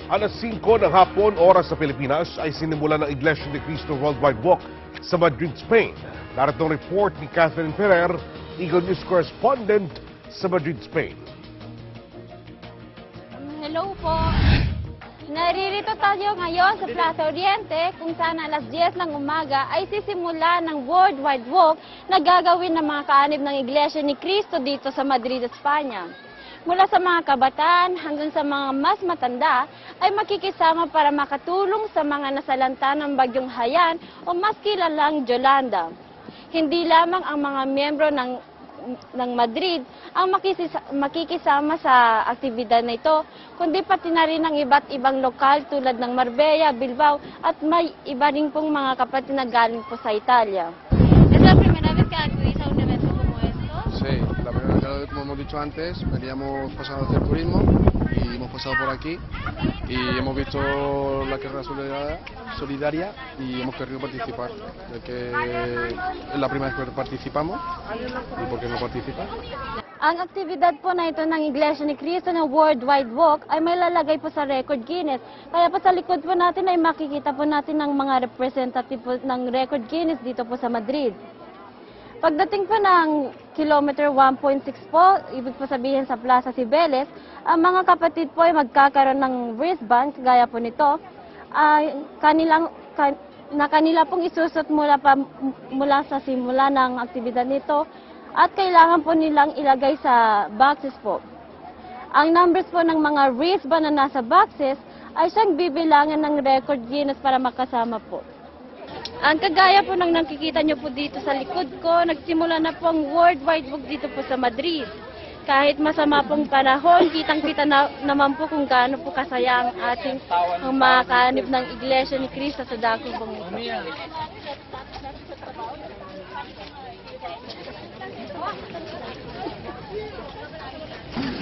Alas 5 ng hapon, oras sa Pilipinas, ay sinimula ng Iglesia ni Cristo Worldwide Walk sa Madrid, Spain. Narito ang report ni Catherine Ferrer, Eagle News correspondent sa Madrid, Spain. Hello po. Naririto tayo ngayon sa Plaza Oriente kung saan alas 10 ng umaga ay sisimula ng Worldwide Walk na gagawin ng mga kaanib ng Iglesia ni Cristo dito sa Madrid, Espanya. Mula sa mga kabataan hanggang sa mga mas matanda ay makikisama para makatulong sa mga nasalanta ng Bagyong Haiyan o mas kilalang Yolanda. Hindi lamang ang mga miyembro ng Madrid ang makikisama sa aktibidad na ito, kundi pati na rin ang iba't ibang lokal tulad ng Marbella, Bilbao at may iba rin pong mga kapatid na galing po sa Italia. Es la primera vez que acudís a un evento como esto? Sí, la primera vez, como hemos dicho antes, veníamos pasando a hacer turismo y hemos pasado por aquí y hemos visto la carrera solidaria y hemos querido participar, ya que es la primera vez que participamos y por qué no participar. Ang aktibidad po na ito ng Iglesia ni Cristo ng Worldwide Walk ay may lalagay po sa Record Guinness. Kaya po sa likod po natin ay makikita po natin ng mga representative po ng Record Guinness dito po sa Madrid. Pagdating po ng kilometer 1.6 po, ibig po sabihin sa Plaza Cibeles, ang mga kapatid po ay magkakaroon ng wristband, gaya po nito, na kanila pong isusot mula sa simula ng aktibidad nito at kailangan po nilang ilagay sa boxes po. Ang numbers po ng mga wristband na nasa boxes ay siyang bibilangan ng Record Guinness para makasama po. Ang kagaya po ng nakikita nyo po dito sa likod ko, nagsimula na po ang Worldwide Walk dito po sa Madrid. Kahit masama pong panahon, kitang-kita naman po kung gaano po kasaya ang ating mga kaanib ng Iglesia ni Cristo sa dakong pong ito.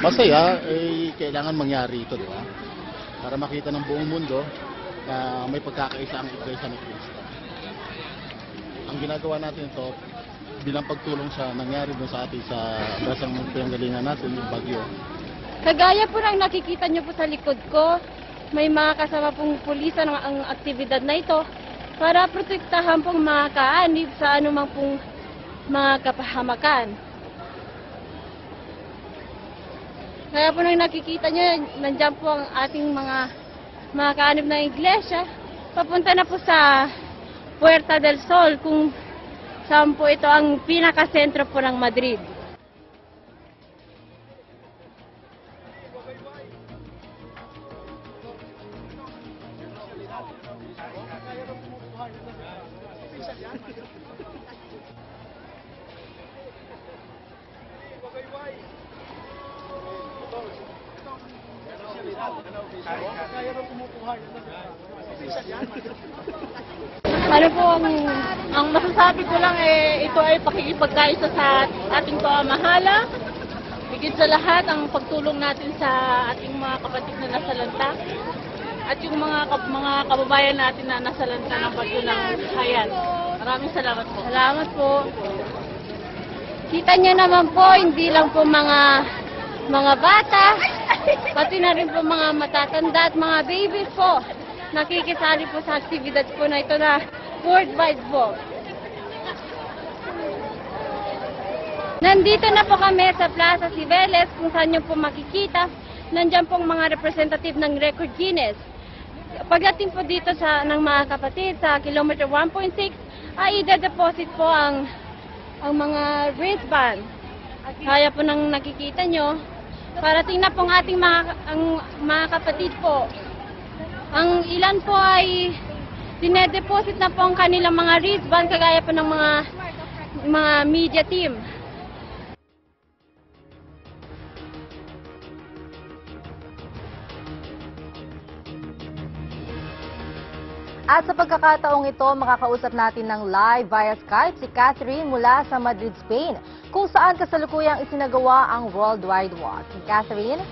Masaya, kailangan mangyari ito, di ba? Para makita ng buong mundo na may pagkakaisa ang Iglesia ni Cristo. Ang ginagawa natin ito bilang pagtulong sa nangyari doon sa ating sa basang pinanggalingan natin, yung bagyo. Kagaya po ng nakikita nyo po sa likod ko, may mga kasama pong pulisan ang aktibidad na ito para protektahan pong mga kaanib sa anumang pong mga kapahamakan. Kaya po nang nakikita nyo, nandiyan po ang ating mga kaanib ng iglesia. Papunta na po sa Puerta del Sol, kung saan po ito ang pinakasentro po ng Madrid. Ano po ang masasabi ko lang ito ay pakikipagkaisa sa ating pamamahala. Higit sa lahat ang pagtulong natin sa ating mga kapatid na nasalanta at yung mga kababayan natin na nasalanta ng bagyo ng Haiyan. Maraming salamat po. Salamat po. Kita niyo naman po, hindi lang po mga bata, pati na rin po mga matatanda at mga babies po. Nakikisali po sa aktibidad po na ito na Worldwide Walk. Nandito na po kami sa Plaza Cibeles kung saan nyo po makikita. Nandiyan pong mga representative ng Record Guinness. Pagdating po dito ng mga kapatid sa kilometer 1.6 ay ide-deposit po ang mga wristband. Kaya po nang nakikita nyo, parating na po ang ating mga kapatid po. Ang ilan po ay dinedeposit na po ang kanilang mga wristband kagaya po ng mga media team. At sa pagkakataong ito, makakausap natin ng live via Skype si Catherine mula sa Madrid, Spain, kung saan kasalukuyang isinagawa ang Worldwide Walk. Catherine?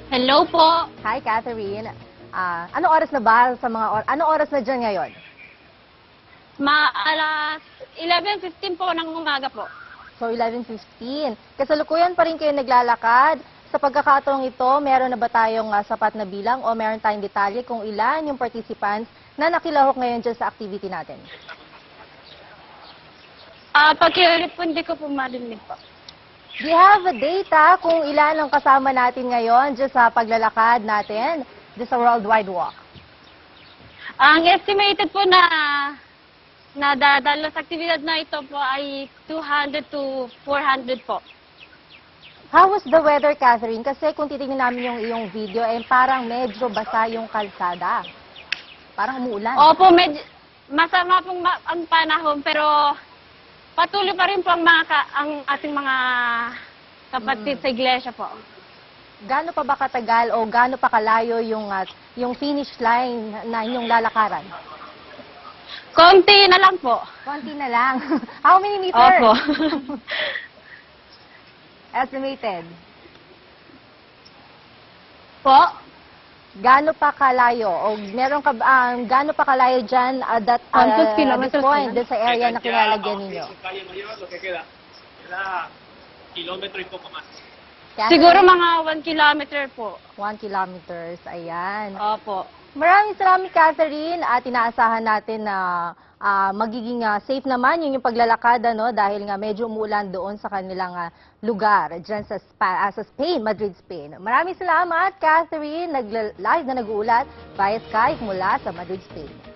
Hello po! Hi, Catherine. Anong oras na ba anong oras na dyan ngayon? Alas 11:15 po ng umaga po. So, 11:15. Kasalukuyan pa rin kayo naglalakad Sa pagkakataong ito, meron na ba tayong sapat na bilang o meron tayong detalye kung ilan yung participants na nakilahok ngayon dyan sa activity natin? Pagkiulit po, hindi ko po marinig po. Do you have a data kung ilan ang kasama natin ngayon dyan sa paglalakad natin dyan sa Worldwide Walk? Ang estimated po na nadadalo sa aktibidad na ito po ay 200 to 400 po. How was the weather, Catherine? Kasi kung titignan namin yung iyong video, parang medyo basa yung kalsada. Parang umuulan. Opo, masama pong ang panahon, pero patuloy pa rin po ang ating mga kapatid sa iglesia po. Gaano pa ba katagal o gaano pa kalayo yung finish line na inyong lalakaran? Konti na lang po. Konti na lang. How many meters? Opo. Estimated. Po? Gaano pa kalayo o meron ka gaano pa kalayo diyan at Quantos this kilometers point, naman? sa area na kinalagyan ninyo? Kilometro y poco más. Catherine? Siguro mga 1 kilometer po. 1 kilometers, ayan. Opo. Maraming salamat, Catherine, at inaasahan natin na magiging safe naman yung paglalakad, dahil nga medyo umuulan doon sa kanilang lugar, dyan sa Spain, Madrid, Spain. Maraming salamat, Catherine, live na nag-uulat via Skype mula sa Madrid, Spain.